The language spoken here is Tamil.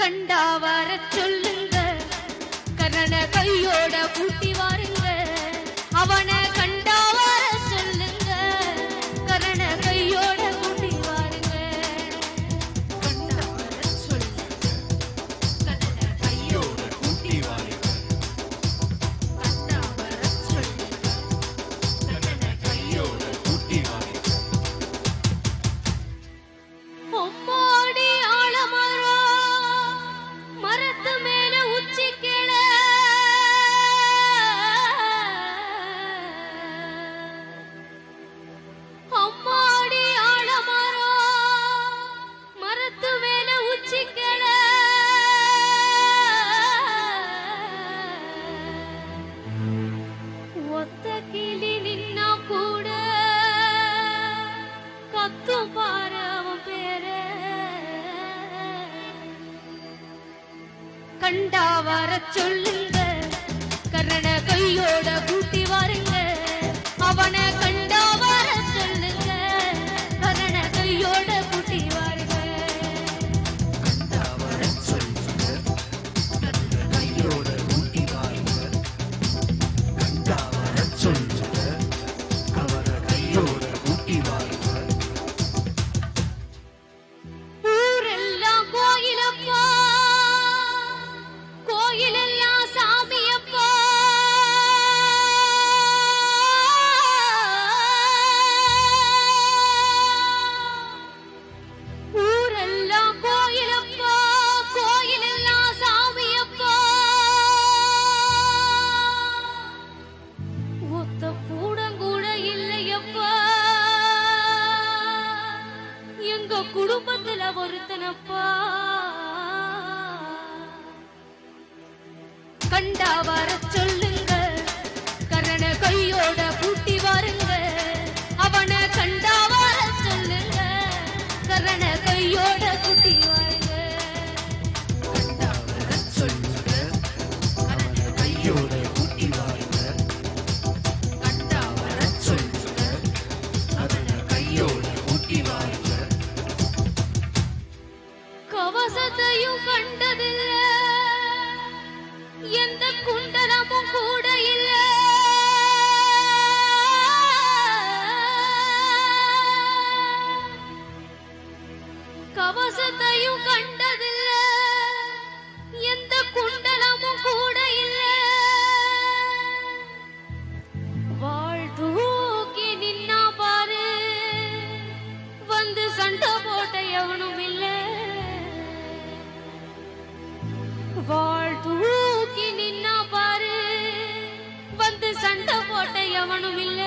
கண்டா வர சொல்லுங்க, கரண கையோட கூட்டி வாருங்க. அவனை கண்டா வர சொல்லுங்க, கரண கையோட கூட்டி வாருங்க. கண்டா வர சொல்லுங்க, கரண கையோட கூட்டி வாருங்க. கண்டா வர சொல்லுங்க, கரண கையோட கூட்டி வாருங்க. கண்டா வர சொல்லுங்க, கரண கையோட கூட்டி வாருங்க. அவனை கண்டா வர சொல்லுங்க, கரண கையோட கூட்டி வாருங்க. கண்டா வர சொல்லுங்க, கரண கையோட கூட்டி வாருங்க. கண்டா வர சொல்லுங்க, கரண கையோட கூட்டி வாருங்க. ஊரெல்லாம் கோயிலப்பா, கோயிலெல்லாம் சாமியப்பா. ஊரெல்லாம் கோயிலப்பா, கோயிலெல்லாம் சாமியப்பா. ஒத்த கூடங்கூட இல்லையப்பா, எங்க குடும்பத்துல ஒருத்தனப்பா. கண்டா வர சொல்லுங்க, கரண கையோட கூட்டி வாருங்க. அவனை கண்டா வர சொல்லுங்க, கரண கையோட கூட்டி வாருங்க. கண்டா வர சொல்லுங்க, கரண கையோட கூட்டி வாருங்க. கண்டா வர சொல்லுங்க, கரண கையோட கூட்டி வாருங்க. கவசத்தையும் கண்டதில்லை, எந்த குண்டலமும் கூட இல்ல. கவசத்தையும் கண்டதில்ல, எந்த குண்டலமும் கூட இல்ல. வாழ் தூக்கி நின்னா பாரு, வந்து சண்டை போட்ட எவனும் இல்ல. வாழ் தூக்கி நின்னா பாரு, வந்து சண்டை போட்ட எவனும் இல்ல.